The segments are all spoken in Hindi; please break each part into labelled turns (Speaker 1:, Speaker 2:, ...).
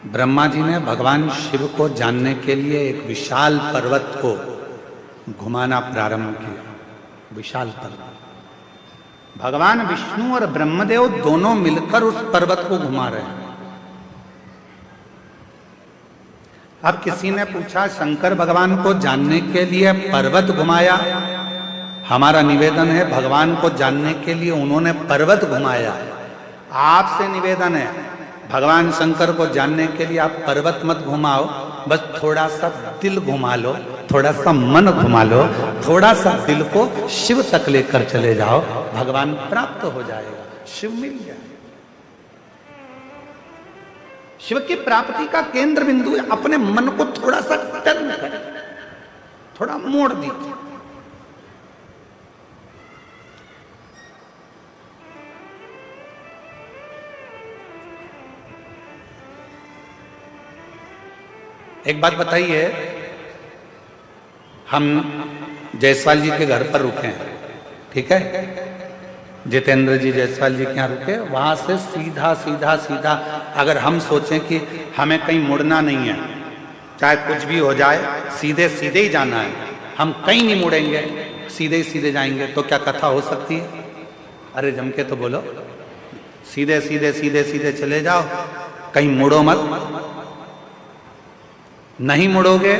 Speaker 1: ब्रह्मा जी ने भगवान शिव को जानने के लिए एक विशाल पर्वत को घुमाना प्रारंभ किया। विशाल पर्वत, भगवान विष्णु और ब्रह्मदेव दोनों मिलकर उस पर्वत को घुमा रहे हैं। अब किसी ने पूछा, शंकर भगवान को जानने के लिए पर्वत घुमाया? हमारा निवेदन है, भगवान को जानने के लिए उन्होंने पर्वत घुमाया। आपसे निवेदन है, भगवान शंकर को जानने के लिए आप पर्वत मत घुमाओ, बस थोड़ा सा दिल घुमा लो, थोड़ा सा मन घुमा लो, थोड़ा सा दिल को शिव तक लेकर चले जाओ, भगवान प्राप्त हो जाएगा, शिव मिल जाए। शिव की प्राप्ति का केंद्र बिंदु है, अपने मन को थोड़ा सा टर्न करें, थोड़ा मोड़ दीजिए। एक बात बताइए, हम जायसवाल जी के घर पर रुके हैं, ठीक है? जितेंद्र जी जायसवाल जी के यहाँ रुके, वहां से सीधा सीधा सीधा अगर हम सोचें कि हमें कहीं मुड़ना नहीं है, चाहे कुछ भी हो जाए, सीधे सीधे ही जाना है, हम कहीं नहीं मुड़ेंगे, सीधे ही सीधे जाएंगे, तो क्या कथा हो सकती है? अरे जम के तो बोलो, सीधे सीधे सीधे सीधे चले जाओ, कहीं मुड़ो मत। नहीं मुड़ोगे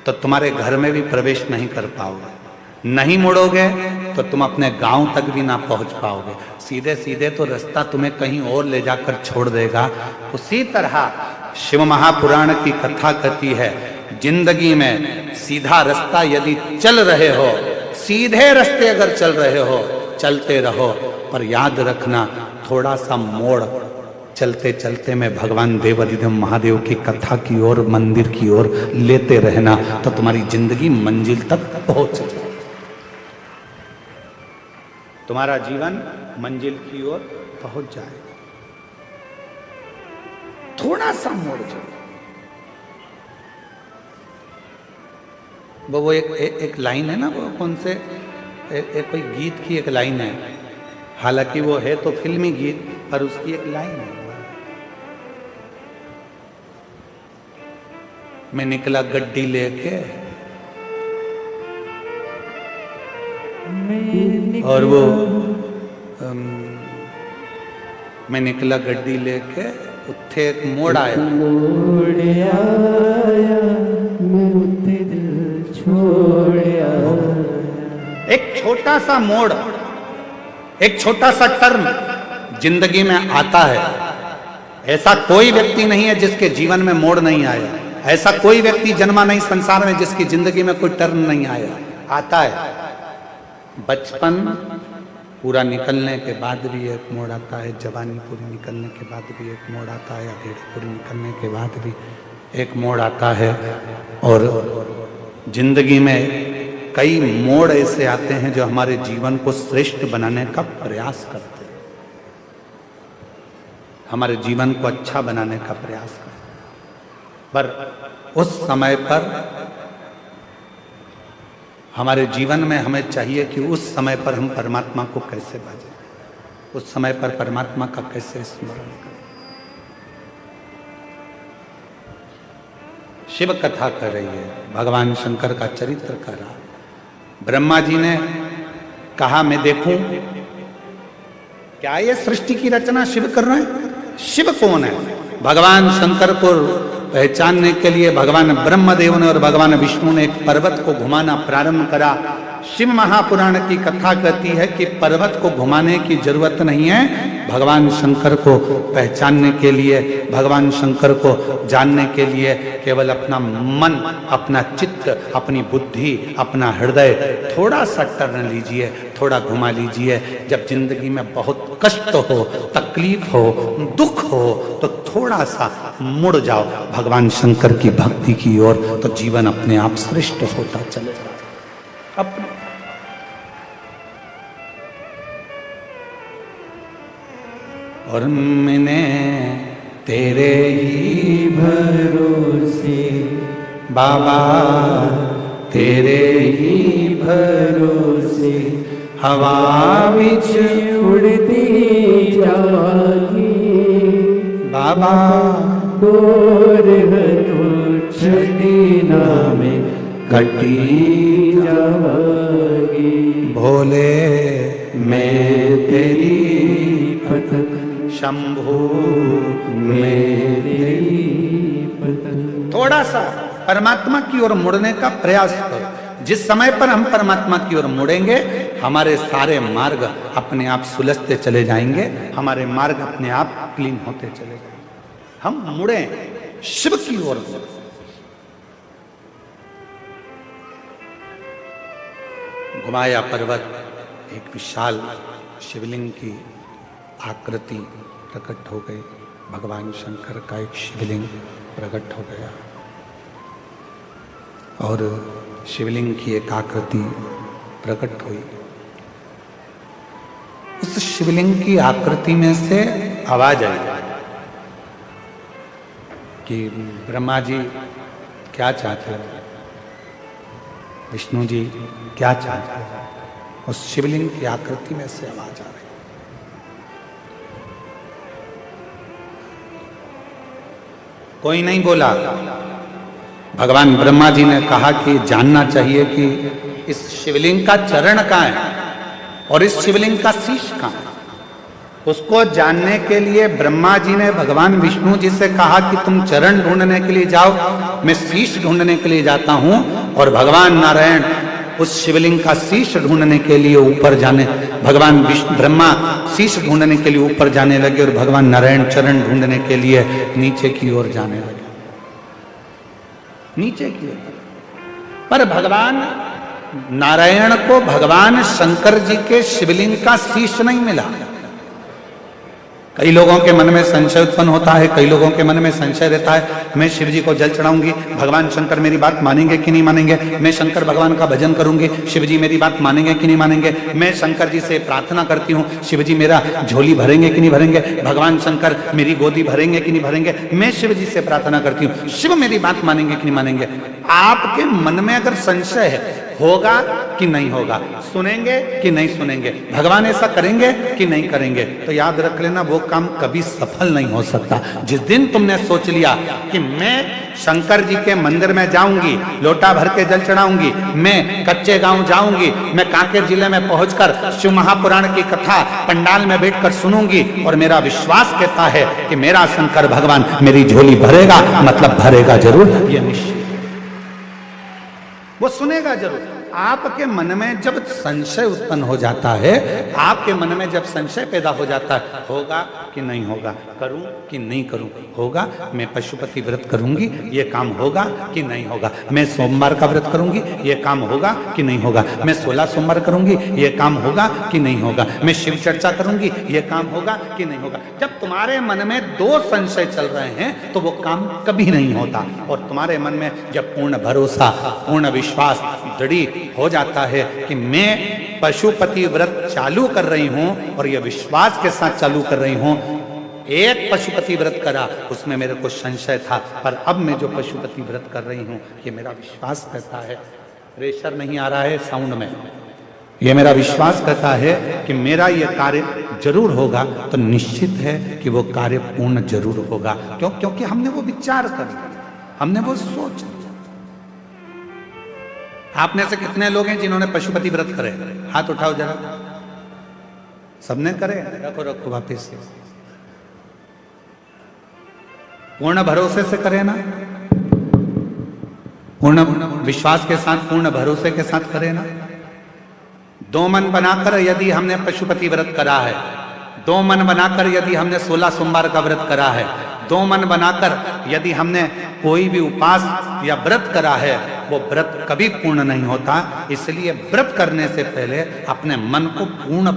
Speaker 1: तो तुम्हारे घर में भी प्रवेश नहीं कर पाओगे, नहीं मुड़ोगे तो तुम अपने गांव तक भी ना पहुंच पाओगे। सीधे सीधे तो रास्ता तुम्हें कहीं और ले जाकर छोड़ देगा। उसी तरह शिव महापुराण की कथा कहती है, जिंदगी में सीधा रास्ता यदि चल रहे हो, सीधे रास्ते अगर चल रहे हो, चलते रहो, पर याद रखना थोड़ा सा मोड़ चलते चलते में भगवान देवाधिदेव महादेव की कथा की ओर, मंदिर की ओर लेते रहना, तो तुम्हारी जिंदगी मंजिल तक पहुंच जाए, तुम्हारा जीवन मंजिल की ओर पहुंच जाएगा। थोड़ा सा मोड़ जाओ। वो एक लाइन है ना, वो कौन से कोई गीत की एक लाइन है, हालांकि वो है तो फिल्मी गीत, पर उसकी एक लाइन है, मैं निकला गड्डी लेके और वो मैं निकला गड्डी लेके, उत्थे एक मोड़ आया, एक छोटा सा मोड़, एक छोटा सा टर्न जिंदगी में आता है। ऐसा कोई व्यक्ति नहीं है जिसके जीवन में मोड़ नहीं आया, ऐसा कोई व्यक्ति जन्मा नहीं संसार में जिसकी जिंदगी में कोई टर्न नहीं आया। आता है, बचपन पूरा निकलने के बाद भी एक मोड़ आता है, जवानी पूरी निकलने के बाद भी एक मोड़ आता है, अधेड़ी पूरी निकलने के बाद भी एक मोड़ आता है, और जिंदगी में कई मोड़ ऐसे आते हैं जो हमारे जीवन को श्रेष्ठ बनाने का प्रयास करते हैं, हमारे जीवन को अच्छा बनाने का प्रयास करते हैं। पर उस समय पर हमारे जीवन में हमें चाहिए कि उस समय पर हम परमात्मा को कैसे भजें, उस समय पर परमात्मा का कैसे स्मरण करें। शिव कथा कर रही है, भगवान शंकर का चरित्र कर रहा है। ब्रह्मा जी ने कहा, मैं देखूं क्या ये सृष्टि की रचना शिव कर रहे हैं? शिव कौन है? भगवान शंकर को पहचानने के लिए भगवान ब्रह्मदेव ने और भगवान विष्णु ने एक पर्वत को घुमाना प्रारंभ करा। शिव महापुराण की कथा कहती है कि पर्वत को घुमाने की जरूरत नहीं है, भगवान शंकर को पहचानने के लिए, भगवान शंकर को जानने के लिए केवल अपना मन, अपना चित्त, अपनी बुद्धि, अपना हृदय थोड़ा सा टर्न लीजिए, थोड़ा घुमा लीजिए। जब जिंदगी में बहुत कष्ट हो, तकलीफ हो, दुख हो, तो थोड़ा सा मुड़ जाओ भगवान शंकर की भक्ति की ओर, तो जीवन अपने आप श्रेष्ठ होता चलेगा। अपने और मैंने तेरे ही भरोसे बाबा, तेरे ही भरोसे हवा विच उड़ती जागी बाबा,
Speaker 2: गोर छड़ीना में कटी जावागी।
Speaker 1: भोले
Speaker 2: मैं तेरी पतंग
Speaker 1: शंभू
Speaker 2: मैं तेरी पतंग।
Speaker 1: थोड़ा सा परमात्मा की ओर मुड़ने का प्रयास करो। जिस समय पर हम परमात्मा की ओर मुड़ेंगे हमारे सारे मार्ग अपने आप सुलझते चले जाएंगे, हमारे मार्ग अपने आप क्लीन होते चले जाएंगे। हम मुड़े शिव की ओर। घुमाया पर्वत एक विशाल शिवलिंग की आकृति प्रकट हो गई। भगवान शंकर का एक शिवलिंग प्रकट हो गया और शिवलिंग की एक आकृति प्रकट हुई। उस शिवलिंग की आकृति में से आवाज आई कि ब्रह्मा जी क्या चाहते हो, विष्णु जी क्या चाहते हो। उस शिवलिंग की आकृति में से आवाज आ रही। कोई नहीं बोला। भगवान ब्रह्मा जी ने कहा कि जानना चाहिए कि इस शिवलिंग का चरण कहाँ है और इस शिवलिंग का शीश कहाँ है। उसको जानने के लिए ब्रह्मा जी ने भगवान विष्णु जी से कहा कि तुम चरण ढूंढने के लिए जाओ, मैं शीश ढूंढने के लिए जाता हूं। और भगवान नारायण उस शिवलिंग का शीश ढूंढने के लिए ऊपर जाने, भगवान विष्णु ब्रह्मा शीश ढूंढने के लिए ऊपर जाने लगे और भगवान नारायण चरण ढूंढने के लिए नीचे की ओर जाने लगे, नीचे की ओर। पर भगवान नारायण को भगवान शंकर जी के शिवलिंग का शीश नहीं मिला। कई लोगों के मन में संशय उत्पन्न होता है, कई लोगों के मन में संशय रहता है, मैं शिव जी को जल चढ़ाऊंगी, भगवान शंकर मेरी बात मानेंगे कि नहीं मानेंगे। मैं शंकर भगवान का भजन करूंगी, शिव जी मेरी बात मानेंगे कि नहीं मानेंगे। मैं शंकर जी से प्रार्थना करती हूँ, शिव जी मेरा झोली भरेंगे कि नहीं भरेंगे। भगवान शंकर मेरी गोदी भरेंगे कि नहीं भरेंगे। मैं शिव जी से प्रार्थना करती हूँ, शिव मेरी बात मानेंगे कि नहीं मानेंगे। आपके मन में अगर संशय है, होगा कि नहीं होगा, सुनेंगे कि नहीं सुनेंगे, भगवान ऐसा करेंगे कि नहीं करेंगे, तो याद रख लेना वो काम कभी सफल नहीं हो सकता। जिस दिन तुमने सोच लिया कि मैं शंकर जी के मंदिर में जाऊंगी, लोटा भर के जल चढ़ाऊंगी, मैं कच्चे गांव जाऊंगी, मैं कांकेर जिले में पहुंचकर शिव महापुराण की कथा पंडाल में बैठकर सुनूंगी और मेरा विश्वास कहता है कि मेरा शंकर भगवान मेरी झोली भरेगा, मतलब भरेगा जरूर, ये निश्चित, वो सुनेगा जरूर। आपके मन में जब संशय उत्पन्न हो जाता है, आपके मन में जब संशय पैदा हो जाता है, होगा कि नहीं होगा, करूं कि नहीं करूं, होगा मैं पशुपति व्रत करूंगी, ये काम होगा कि नहीं होगा, मैं सोमवार का व्रत करूंगी, ये काम होगा कि नहीं होगा, मैं 16 सोमवार करूंगी, ये काम होगा कि नहीं होगा, मैं शिव चर्चा करूंगी, ये काम होगा कि नहीं होगा। जब तुम्हारे मन में दो संशय चल रहे हैं तो वो काम कभी नहीं होता। और तुम्हारे मन में जब पूर्ण भरोसा, पूर्ण विश्वास दृढ़ हो जाता है कि मैं पशुपति व्रत चालू कर रही हूं और यह विश्वास के साथ चालू कर रही हूं, एक पशुपति व्रत करा उसमें मेरे को संशय था, पर अब मैं जो पशुपति व्रत कर रही हूं ये मेरा विश्वास कहता है, प्रेशर नहीं आ रहा है साउंड में, ये मेरा विश्वास कहता है कि मेरा यह कार्य जरूर होगा, तो निश्चित है कि वो कार्य पूर्ण जरूर होगा। क्यों? क्योंकि हमने वो विचार कर लिया, हमने वो सोच लिया। आप में से कितने लोग हैं जिन्होंने पशुपति व्रत करे? हाथ उठाओ जरा। सबने करे? रखो रखो वापिस से। पूर्ण भरोसे से करे ना, पूर्ण विश्वास के साथ, पूर्ण भरोसे के साथ करे ना। दो मन बनाकर यदि हमने पशुपति व्रत करा है, दो मन बनाकर यदि हमने 16 सोमवार का व्रत करा है, दो मन बनाकर यदि हमने कोई भी उपास या व्रत करा है, वो व्रत कभी पूर्ण नहीं होता। इसलिए व्रत करने से पहले अपने मन को पूर्ण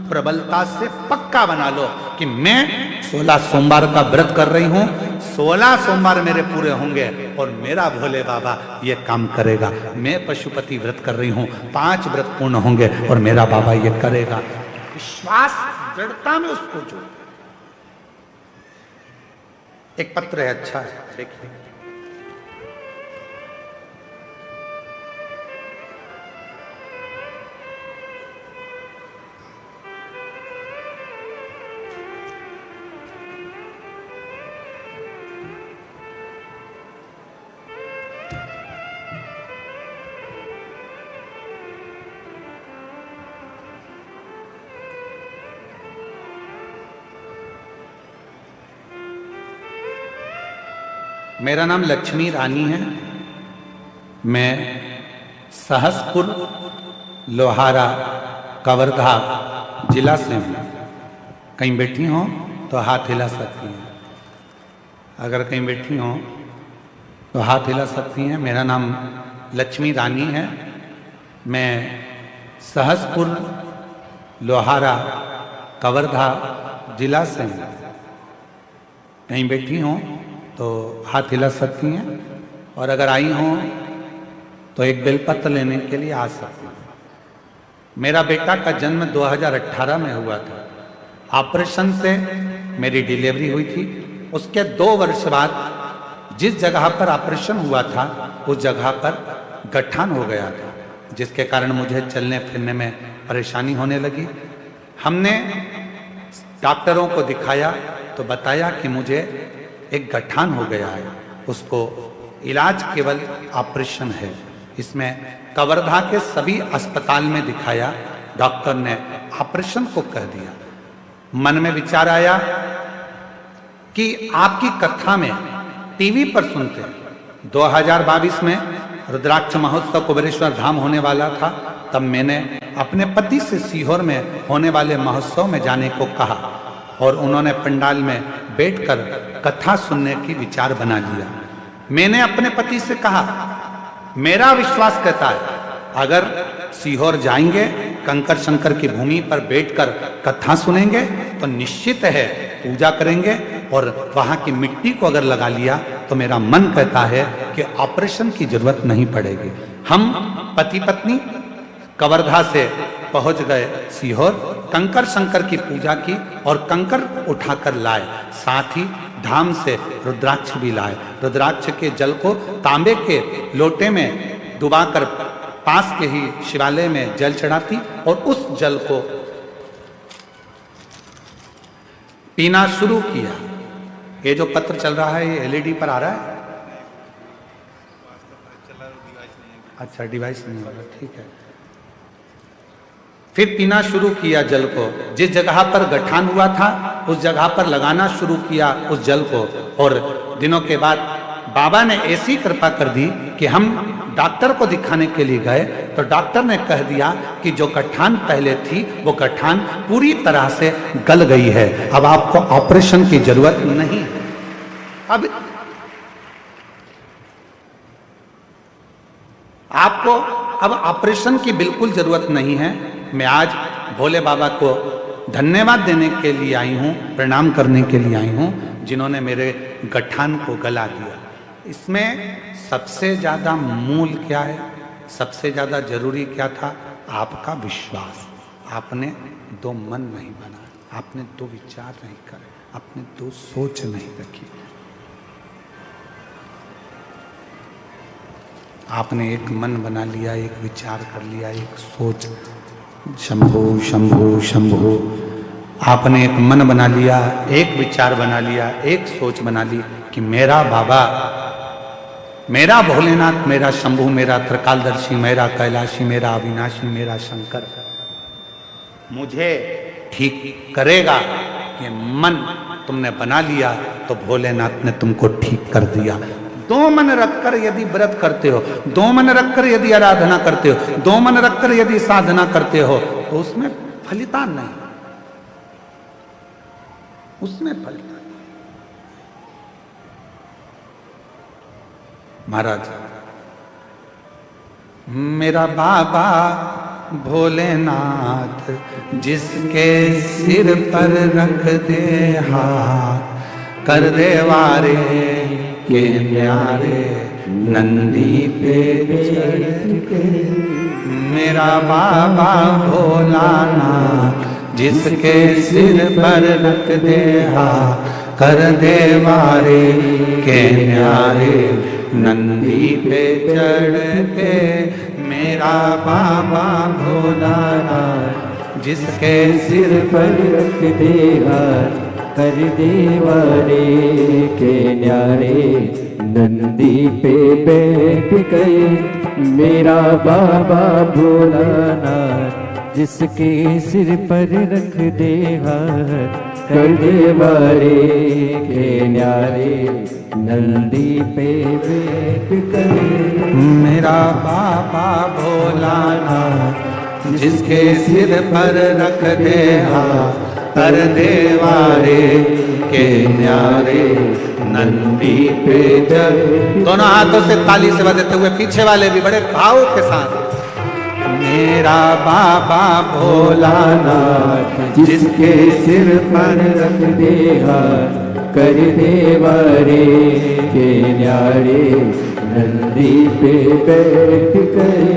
Speaker 1: प्रबलता से पक्का बना लो कि मैं 16 सोमवार का व्रत कर रही हूं, 16 सोमवार मेरे पूरे होंगे और मेरा भोले बाबा ये काम करेगा। मैं पशुपति व्रत कर रही हूं, 5 व्रत पूर्ण होंगे और मेरा बाबा ये करेगा। विश्वास दृढ़ता में उसको जो एक पत्र है, अच्छा है, देखिए। मेरा नाम लक्ष्मी रानी है। मैं सहसपुर लोहारा कवर्धा जिला से हूँ। कहीं बैठी हो तो हाथ हिला सकती हैं, अगर कहीं बैठी हो तो हाथ हिला सकती हैं। मेरा नाम लक्ष्मी रानी है। मैं सहसपुर लोहारा कवर्धा जिला से हूँ। कहीं बैठी हो तो हाथ हिला सकती हैं, और अगर आई हो तो एक बेलपत्र लेने के लिए आ सकती हैं। मेरा बेटा का जन्म 2018 में हुआ था। ऑपरेशन से मेरी डिलीवरी हुई थी। उसके 2 वर्ष बाद जिस जगह पर ऑपरेशन हुआ था उस जगह पर गठान हो गया था, जिसके कारण मुझे चलने फिरने में परेशानी होने लगी। हमने डॉक्टरों को दिखाया तो बताया कि मुझे एक गठान हो गया है, उसको इलाज केवल ऑपरेशन है। इसमें कवर्धा के सभी अस्पताल में दिखाया, डॉक्टर ने ऑपरेशन को कह दिया। मन में विचार आया कि आपकी कथा में टीवी पर सुनते हैं। 2022 में रुद्राक्ष महोत्सव कुबेरेश्वर धाम होने वाला था, तब मैंने अपने पति से सीहोर में होने वाले महोत्सव में जाने को कहा, और उन्होंने पंडाल में बैठकर कथा सुनने की विचार बना लिया। मैंने अपने पति से कहा, मेरा विश्वास कहता है अगर सीहोर जाएंगे, कंकर शंकर की भूमि पर बैठकर कथा सुनेंगे तो निश्चित है पूजा करेंगे, और वहां की मिट्टी को अगर लगा लिया तो मेरा मन कहता है कि ऑपरेशन की जरूरत नहीं पड़ेगी। हम पति पत्नी कवर्धा से पहुंच गए सीहोर, कंकर शंकर की पूजा की और कंकर उठाकर लाए, साथ ही धाम से रुद्राक्ष भी लाए। रुद्राक्ष के जल को तांबे के लोटे में डुबाकर पास के ही शिवालय में जल चढ़ाती और उस जल को पीना शुरू किया। ये जो पत्र चल रहा है ये एलईडी पर आ रहा है। अच्छा, डिवाइस नहीं होगा, ठीक है। फिर पीना शुरू किया जल को। जिस जगह पर गठान हुआ था उस जगह पर लगाना शुरू किया उस जल को, और दिनों के बाद बाबा ने ऐसी कृपा कर दी कि हम डॉक्टर को दिखाने के लिए गए तो डॉक्टर ने कह दिया कि जो गठान पहले थी वो गठान पूरी तरह से गल गई है, अब आपको ऑपरेशन की जरूरत नहीं है। अब आपको अब ऑपरेशन की बिल्कुल जरूरत नहीं है। मैं आज भोले बाबा को धन्यवाद देने के लिए आई हूँ, प्रणाम करने के लिए आई हूँ, जिन्होंने मेरे गठान को गला दिया। इसमें सबसे ज्यादा मूल क्या है, सबसे ज्यादा जरूरी क्या था? आपका विश्वास। आपने 2 मन नहीं बनाए, आपने 2 विचार नहीं करे, आपने 2 सोच नहीं रखी, आपने एक मन बना लिया, एक विचार कर लिया, एक सोच, शंभो शंभो शंभो। आपने एक मन बना लिया, एक विचार बना लिया, एक सोच बना ली कि मेरा बाबा, मेरा भोलेनाथ, मेरा शंभू, मेरा त्रिकालदर्शी, मेरा कैलाशी, मेरा अविनाशी, मेरा शंकर मुझे ठीक करेगा। ये मन तुमने बना लिया तो भोलेनाथ ने तुमको ठीक कर दिया। 2 मन रखकर यदि व्रत करते हो, 2 मन रखकर यदि आराधना करते हो, 2 मन रखकर यदि साधना करते हो तो उसमें फलिता नहीं, उसमें फलिता। महाराज, मेरा बाबा भोलेनाथ जिसके सिर पर रख दे हाथ, कर दे वारे के न्यारे नंदी पे चढ़ के। मेरा बाबा भोलानाथ जिसके सिर पर रख दे हाथ, कर दे वारे के न्यारे नंदी पे चढ़ के। मेरा बाबा भोलानाथ जिसके सिर पर रख दे हाथ, कर दे वारे के न्यारे नंदी पे बैठ गए। मेरा बाबा भोलानाथ जिसके सिर पर रख दे हाथ,
Speaker 2: कर देवारे के न्यारे नंदी पे बैठ करे।
Speaker 1: मेरा बाबा भोलानाथ जिसके सिर पर रख दे हाथ कर देवारे के न्यारे नंदी पे जल। दोनों हाथों से ताली से बजाते हुए पीछे वाले भी बड़े भाव के साथ। मेरा बाबा भोलानाथ
Speaker 2: जिसके सिर पर रख दे हाथ कर देवारे के न्यारे नंदी पे बैठ करे।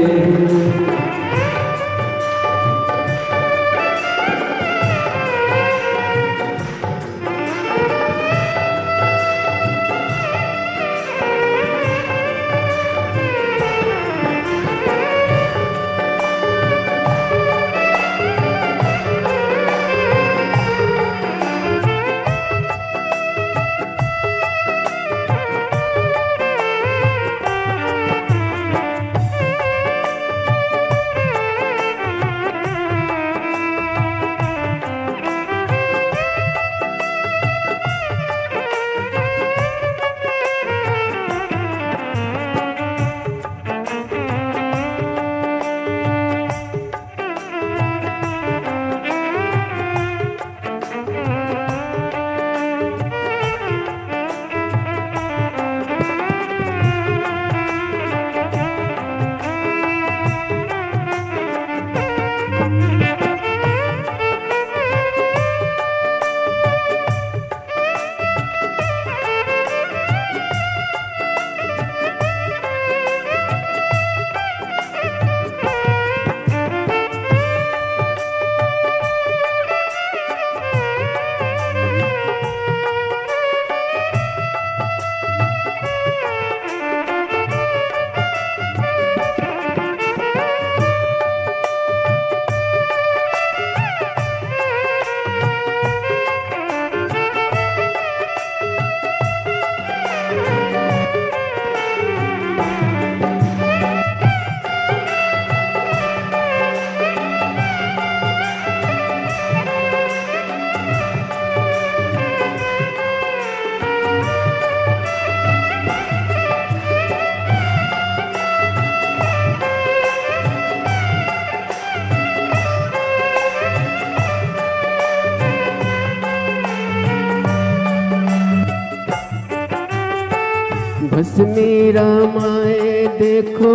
Speaker 2: भस्मी रामाए देखो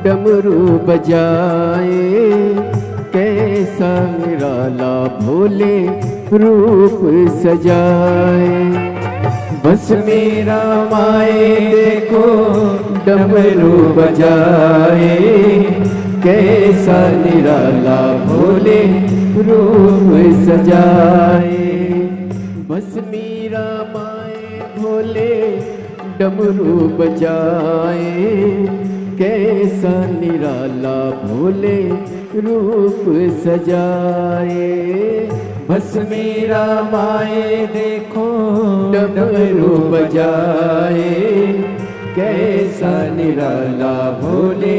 Speaker 2: डमरू बजाए, कैसा निराला भोले रूप सजाए। भस्मी रामाए देखो डमरू बजाए, कैसा निराला भोले रूप सजाए। भस्मी रामाए भोले डमरू बजाए, कैसा निराला भोले रूप सजाए। भस्मी रामाए देखो डमरू बजाए, कैसा निराला भोले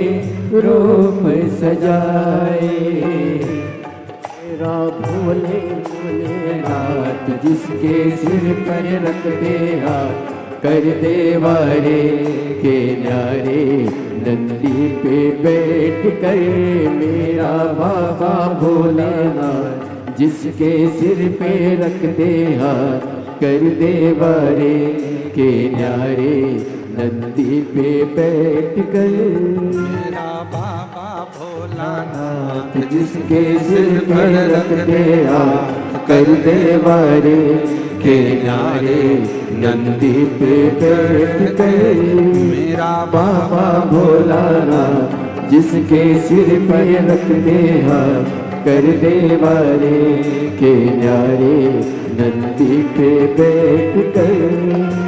Speaker 2: रूप सजाए। मेरा भोले भोलेनाथ जिसके सिर पर रख दे हाथ, कर दे वारे के न्यारे नंदी पे बैठ कर। मेरा बाबा भोलेनाथ जिसके सिर पे रख दे हाथ, कर दे वारे के न्यारे नंदी पे बैठ कर।
Speaker 1: मेरा बाबा भोलानाथ
Speaker 2: जिसके सिर पर रख दे हाथ, कर दे वारे के न्यारे नंदी पे बैठ कर।
Speaker 1: मेरा
Speaker 2: बाबा भोलानाथ जिसके सिर पर रख दे हाथ, कर दे वारे के न्यारे नंदी पे बैठ कर।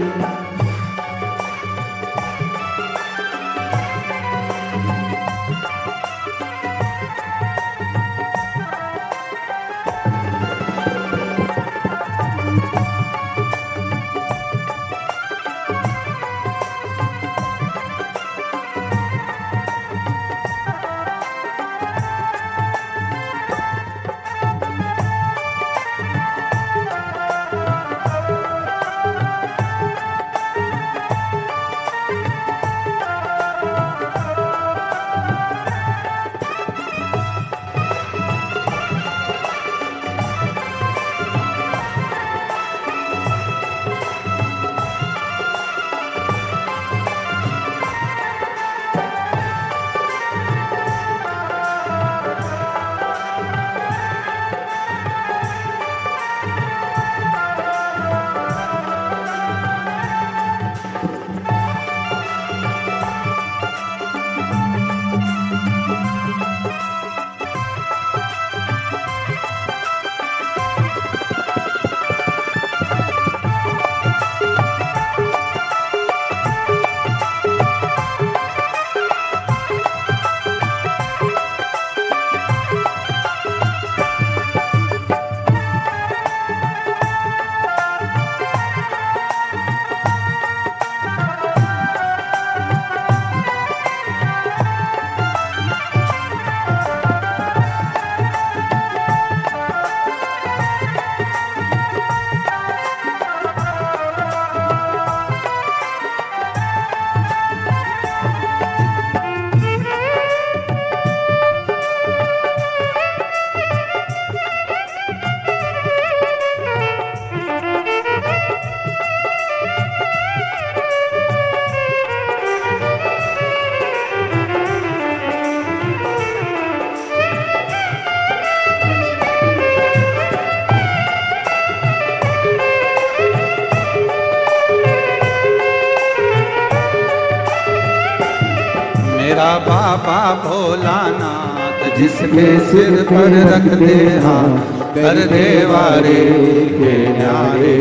Speaker 1: मेरा बाबा भोलानाथ
Speaker 2: जिसके सिर पर रखते हाथ कर देवारे के न्यारे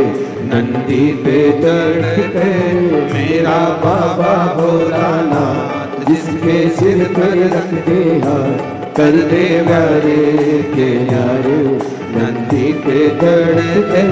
Speaker 2: नंदी पे चढ़ते मेरा बाबा भोलानाथ जिसके सिर पर रखते हाथ कर देवारे के न्यारे नंदी पे चढ़ते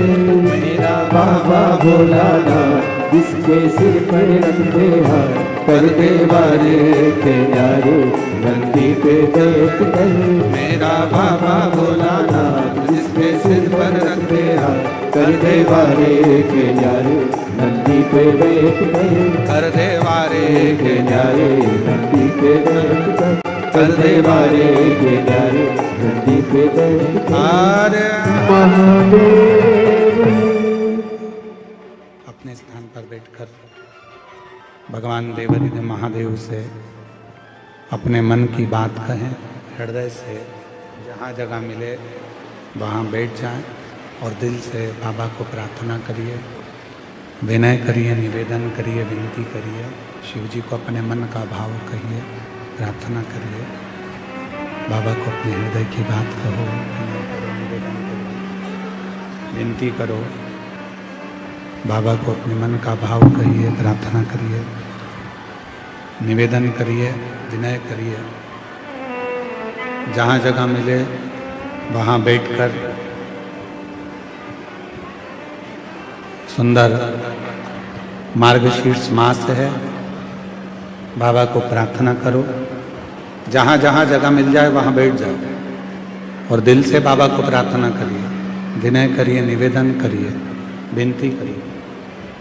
Speaker 2: मेरा बाबा भोलानाथ जिसके सिर पर रखते हाथ कर देवारे के न्यारे नंदी पे चढ़ते
Speaker 1: मेरा बाबा भोलानाथ
Speaker 2: जिसके सिर पर रखते हाथ कर देवारे के न्यारे नंदी पे बैठ गए
Speaker 1: कर देवारे
Speaker 2: के न्यारे नंदी पे बैठ गए कर देवारे के न्यारे नंदी पे बैठ
Speaker 1: गए।
Speaker 2: महादेव
Speaker 1: अपने स्थान पर बैठकर भगवान देवादिदेव महादेव से अपने मन की बात कहें, हृदय से जहाँ जगह मिले वहाँ बैठ जाएं और दिल से बाबा को प्रार्थना करिए, विनय करिए, निवेदन करिए, विनती करिए, शिव जी को अपने मन का भाव कहिए, प्रार्थना करिए, बाबा को अपने हृदय की बात कहो, विनय करो, निवेदन करो, विनती करो, बाबा को अपने मन का भाव कहिए, प्रार्थना करिए, निवेदन करिए, विनय करिए, जहाँ जगह मिले वहाँ बैठकर सुंदर मार्गशीर्ष मास है, बाबा को प्रार्थना करो, जहाँ जहाँ जगह मिल जाए वहाँ बैठ जाओ और दिल से बाबा को प्रार्थना करिए, विनय करिए, निवेदन करिए, विनती करिए,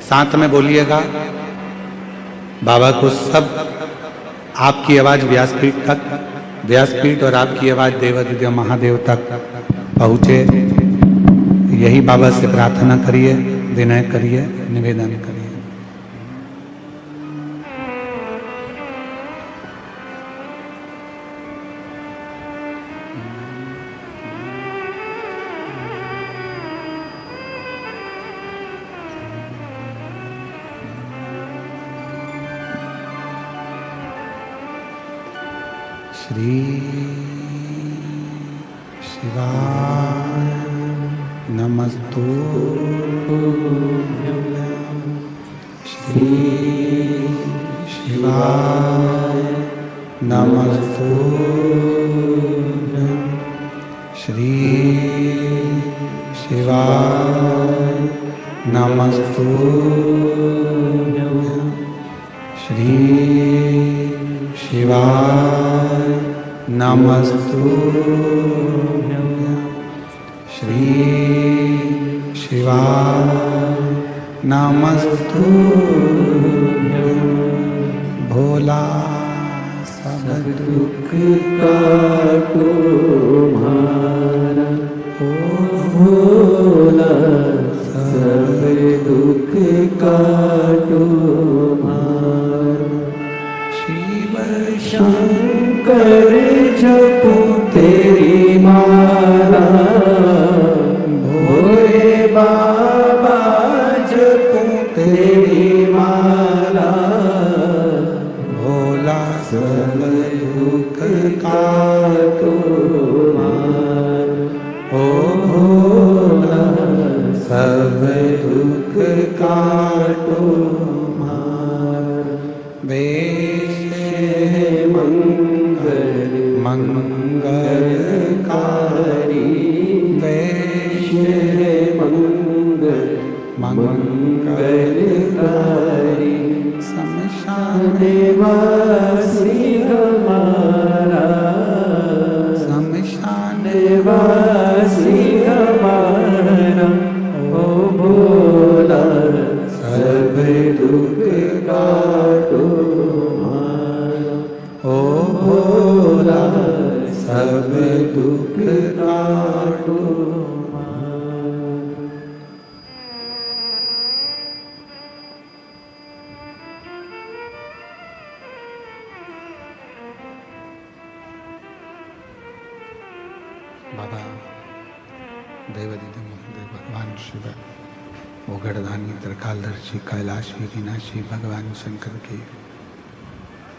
Speaker 1: साथ में बोलिएगा बाबा को सब आपकी आवाज़ व्यासपीठ तक, व्यासपीठ और आपकी आवाज़ देवादिदेव महादेव तक पहुँचे, यही बाबा से प्रार्थना करिए, विनय करिए, निवेदन करिए। श्री शिवाय नमस्तु श्री शिवाय नमस्तु श्री शिवाय नमस्तु श्री शिवाय नमस्तु श्री शिवाय नमस्तु भोला सब
Speaker 2: दुख काटो मारा ओ भोला सब दुख काटो मारा शिव शंकर जपो तेरी माला भोले बाबा जपो तेरी माला
Speaker 1: भोला
Speaker 2: सब दुख काटो मार ओ भोला सब दुख काटो मार वेश मंगल मंगलकारी वेश मंगल मंगलकारी शमशान वासी हमारा
Speaker 1: शमशान
Speaker 2: वासी हमारा ओ भोला सब दुख काटो मारा ओ भोला सब दुख काटो
Speaker 1: बाबा देवादिदेव महादेव भगवान शिव ओगढ़धानी त्रिकालदर्शी कैलाशी विनाशी भगवान शंकर की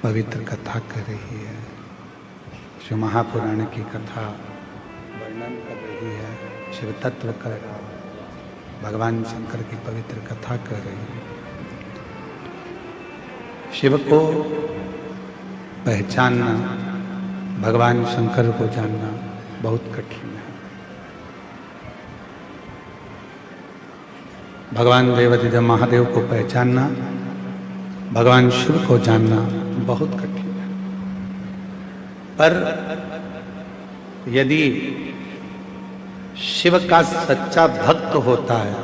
Speaker 1: पवित्र कथा कर रही है, शिव महापुराण की कथा वर्णन कर रही है, शिव तत्व का भगवान शंकर की पवित्र कथा कर रही है। शिव को पहचानना, भगवान शंकर को जानना बहुत कठिन है। भगवान देवाधिदेव महादेव को पहचानना, भगवान शिव को जानना बहुत कठिन है। पर यदि शिव का सच्चा भक्त होता है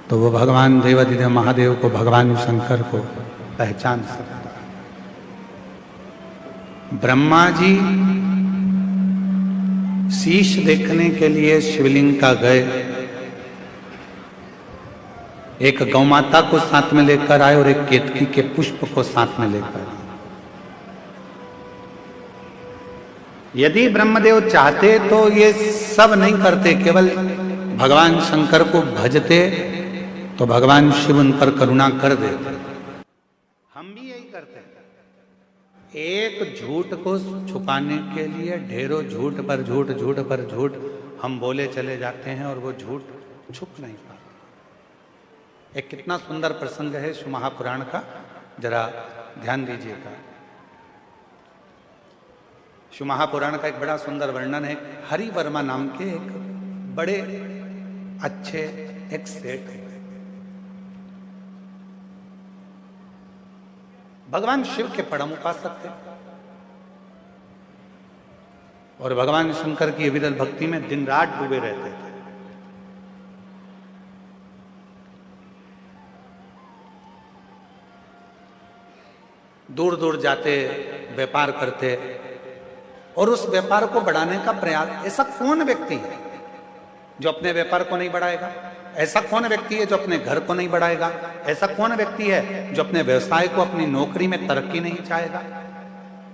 Speaker 1: तो वो भगवान देवाधिदेव महादेव को, भगवान शंकर को पहचान सकता है। ब्रह्मा जी शीश देखने के लिए शिवलिंग का गए, एक गौ माता को साथ में लेकर आए और एक केतकी के पुष्प को साथ में लेकर आए। यदि ब्रह्मदेव चाहते तो ये सब नहीं करते, केवल भगवान शंकर को भजते तो भगवान शिव उन पर करुणा कर देते। हम भी यही करते हैं। एक झूठ को छुपाने के लिए ढेरों झूठ पर झूठ, झूठ पर झूठ हम बोले चले जाते हैं और वो झूठ छुप नहीं पाता। एक कितना सुंदर प्रसंग है शिव महापुराण का, जरा ध्यान दीजिएगा। शिव महापुराण का एक बड़ा सुंदर वर्णन है। हरि वर्मा नाम के एक बड़े अच्छे एक सेठ है। भगवान शिव के परम उपासक थे और भगवान शंकर की विरल भक्ति में दिन रात डूबे रहते थे। दूर दूर जाते, व्यापार करते और उस व्यापार को बढ़ाने का प्रयास। ऐसा कौन व्यक्ति है जो अपने व्यापार को नहीं बढ़ाएगा? ऐसा कौन व्यक्ति है जो अपने घर को नहीं बढ़ाएगा? ऐसा कौन व्यक्ति है जो अपने व्यवसाय को, अपनी नौकरी में तरक्की नहीं चाहेगा?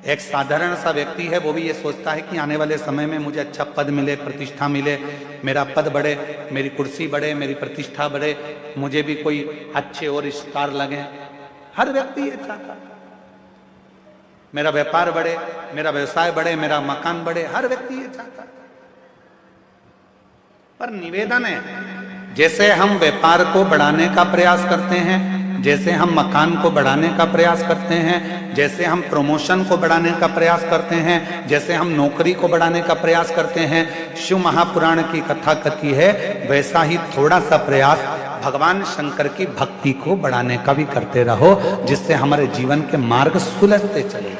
Speaker 1: एक साधारण सा व्यक्ति है, वो भी ये सोचता है कि आने वाले समय में मुझे अच्छा पद मिले, प्रतिष्ठा मिले, मेरा पद बढ़े, मेरी कुर्सी बढ़े, मेरी प्रतिष्ठा बढ़े, मुझे भी कोई अच्छे और स्टार लगे। हर व्यक्ति ये चाहता है, मेरा व्यापार बढ़े, मेरा व्यवसाय बढ़े, मेरा मकान बढ़े। हर व्यक्ति ये चाहता है। पर निवेदन है, जैसे हम व्यापार को बढ़ाने का प्रयास करते हैं, जैसे हम मकान को बढ़ाने का प्रयास करते हैं, जैसे हम प्रमोशन को बढ़ाने का प्रयास करते हैं, जैसे हम नौकरी को बढ़ाने का प्रयास करते हैं, शिव महापुराण की कथा कहती है वैसा ही थोड़ा सा प्रयास भगवान शंकर की भक्ति को बढ़ाने का भी करते रहो, जिससे हमारे जीवन के मार्ग सुलझते चले।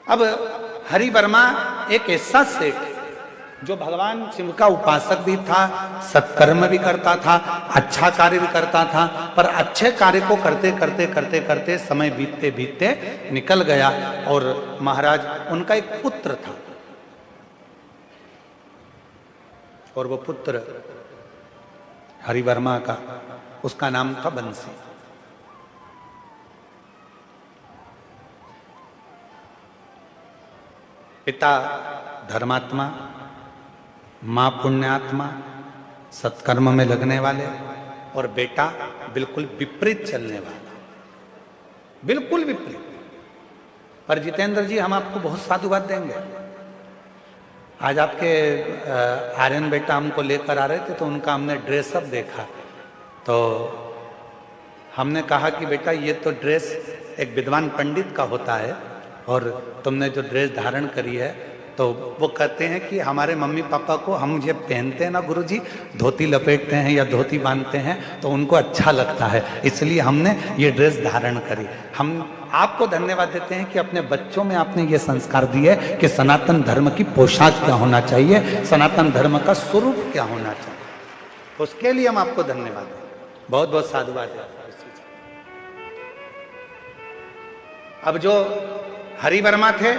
Speaker 1: अब हरि वर्मा एक ऐसा सेठ जो भगवान शिव का उपासक भी था, सत्कर्म भी करता था, अच्छा कार्य भी करता था, पर अच्छे कार्य को करते करते करते करते समय बीतते बीतते निकल गया। और महाराज, उनका एक पुत्र था और वो पुत्र हरि वर्मा का, उसका नाम था बंसी। पिता धर्मात्मा, मां पुण्यात्मा, सत्कर्म में लगने वाले, और बेटा बिल्कुल विपरीत चलने वाला, बिल्कुल विपरीत। पर जितेंद्र जी, हम आपको बहुत साधुवाद देंगे। आज आपके आर्यन बेटा हमको लेकर आ रहे थे तो उनका हमने ड्रेसअप देखा, तो हमने कहा कि बेटा ये तो ड्रेस एक विद्वान पंडित का होता है और तुमने जो ड्रेस धारण करी है, तो वो कहते हैं कि हमारे मम्मी पापा को हम ये पहनते हैं ना गुरुजी, धोती लपेटते हैं या धोती बांधते हैं तो उनको अच्छा लगता है, इसलिए हमने ये ड्रेस धारण करी। हम आपको धन्यवाद देते हैं कि अपने बच्चों में आपने ये संस्कार दिए कि सनातन धर्म की पोशाक क्या होना चाहिए, सनातन धर्म का स्वरूप क्या होना चाहिए। उसके लिए हम आपको धन्यवाद दें, बहुत बहुत साधुवाद है। अब जो हरि वर्मा थे,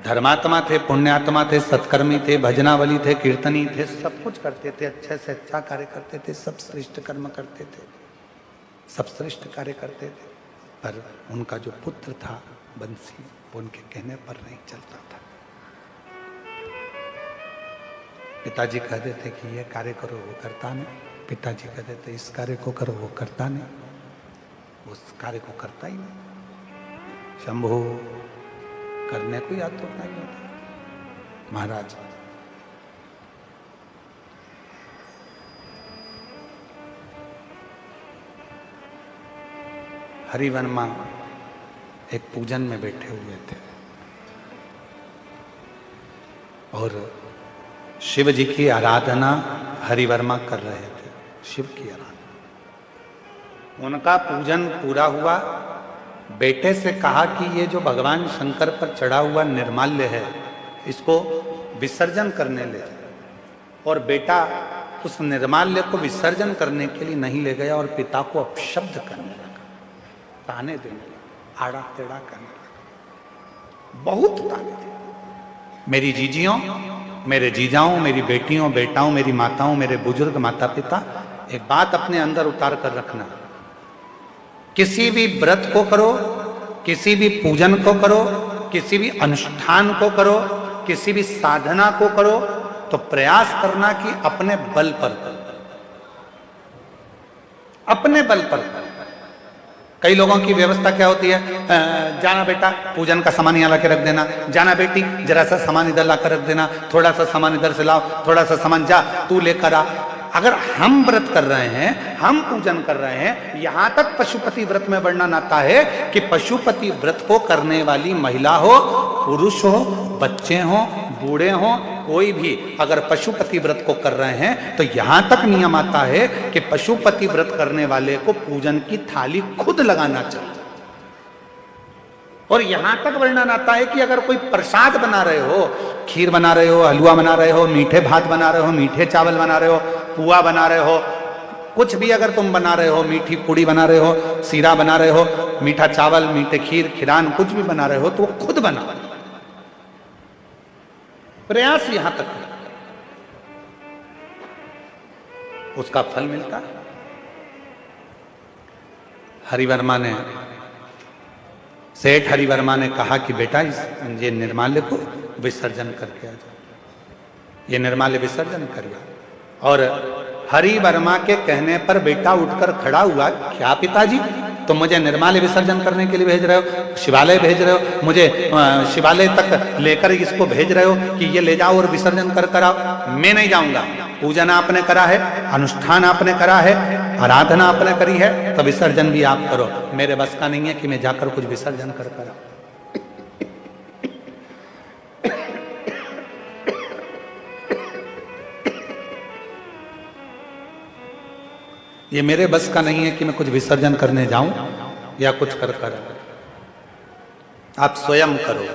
Speaker 1: धर्मात्मा थे, पुण्यात्मा थे, सत्कर्मी थे, भजनावली थे, कीर्तनी थे, सब कुछ करते थे, अच्छे से अच्छा कार्य करते थे, सब श्रेष्ठ कर्म करते थे, सब श्रेष्ठ कार्य करते थे। पर उनका जो पुत्र था बंसी, वो उनके कहने पर नहीं चलता था। पिताजी कहते थे कि ये कार्य करो, वो करता नहीं। पिताजी कहते थे इस कार्य को करो, वो करता नहीं, उस कार्य को करता ही नहीं। शंभू करने को याद तो नहीं होता। महाराज हरिवर्मा एक पूजन में बैठे हुए थे और शिव जी की आराधना हरिवर्मा कर रहे थे, शिव की आराधना। उनका पूजन पूरा हुआ। बेटे से कहा कि ये जो भगवान शंकर पर चढ़ा हुआ निर्माल्य है इसको विसर्जन करने ले जाओ। और बेटा उस निर्माल्य को विसर्जन करने के लिए नहीं ले गया और पिता को अपशब्द करने लगा, ताने देने लगा, आड़ा टेढ़ा करने लगा, बहुत ताने थे। मेरी जीजियों, मेरे जीजाओं, मेरी बेटियों, बेटाओं, मेरी माताओं, मेरे बुजुर्ग माता पिता, एक बात अपने अंदर उतार कर रखना, किसी भी व्रत को करो, किसी भी पूजन को करो, किसी भी अनुष्ठान को करो, किसी भी साधना को करो, तो प्रयास करना कि अपने बल पर करो, अपने बल पर करो। कई लोगों की व्यवस्था क्या होती है, जाना बेटा पूजन का सामान यहाँ ला के रख देना, जाना बेटी जरा सा सामान इधर ला कर रख देना, थोड़ा सा सामान इधर से लाओ, थोड़ा सा सामान जा तू लेकर आ। अगर हम व्रत कर रहे हैं, हम पूजन कर रहे हैं, यहां तक पशुपति व्रत में वर्णन आता है कि पशुपति व्रत को करने वाली महिला हो, पुरुष हो, बच्चे हो, बूढ़े हो, कोई भी अगर पशुपति व्रत को कर रहे हैं तो यहां तक नियम आता है कि पशुपति व्रत करने वाले को पूजन की थाली खुद लगाना चाहिए। और यहां तक वर्णन आता है कि अगर कोई प्रसाद बना रहे हो, खीर बना रहे हो, हलवा बना रहे हो, मीठे भात बना रहे हो, मीठे चावल बना रहे हो, पुआ बना रहे हो, कुछ भी अगर तुम बना रहे हो, मीठी पूड़ी बना रहे हो, सीरा बना रहे हो, मीठा चावल, मीठे खीर, खिरान कुछ भी बना रहे हो तो वो खुद बना। प्रयास यहां तक है, उसका फल मिलता है। हरिवर्मा ने, सेठ हरिवर्मा ने कहा कि बेटा ये निर्माल्य को विसर्जन करके आ जाओ, ये निर्माल्य विसर्जन करिए। और हरिवर्मा के कहने पर बेटा उठकर खड़ा हुआ, क्या पिताजी तुम मुझे निर्माल्य विसर्जन करने के लिए भेज रहे हो, शिवालय भेज रहे हो, मुझे शिवालय तक लेकर इसको भेज रहे हो कि ये ले जाओ और विसर्जन कर आओ। मैं नहीं जाऊंगा, पूजन आपने करा है, अनुष्ठान आपने करा है, आराधना आपने करी है, तो विसर्जन भी आप करो। मेरे बस का नहीं है कि मैं जाकर कुछ विसर्जन कर आऊं। ये मेरे बस का नहीं है कि मैं कुछ विसर्जन करने जाऊं या कुछ कर। आप स्वयं करो।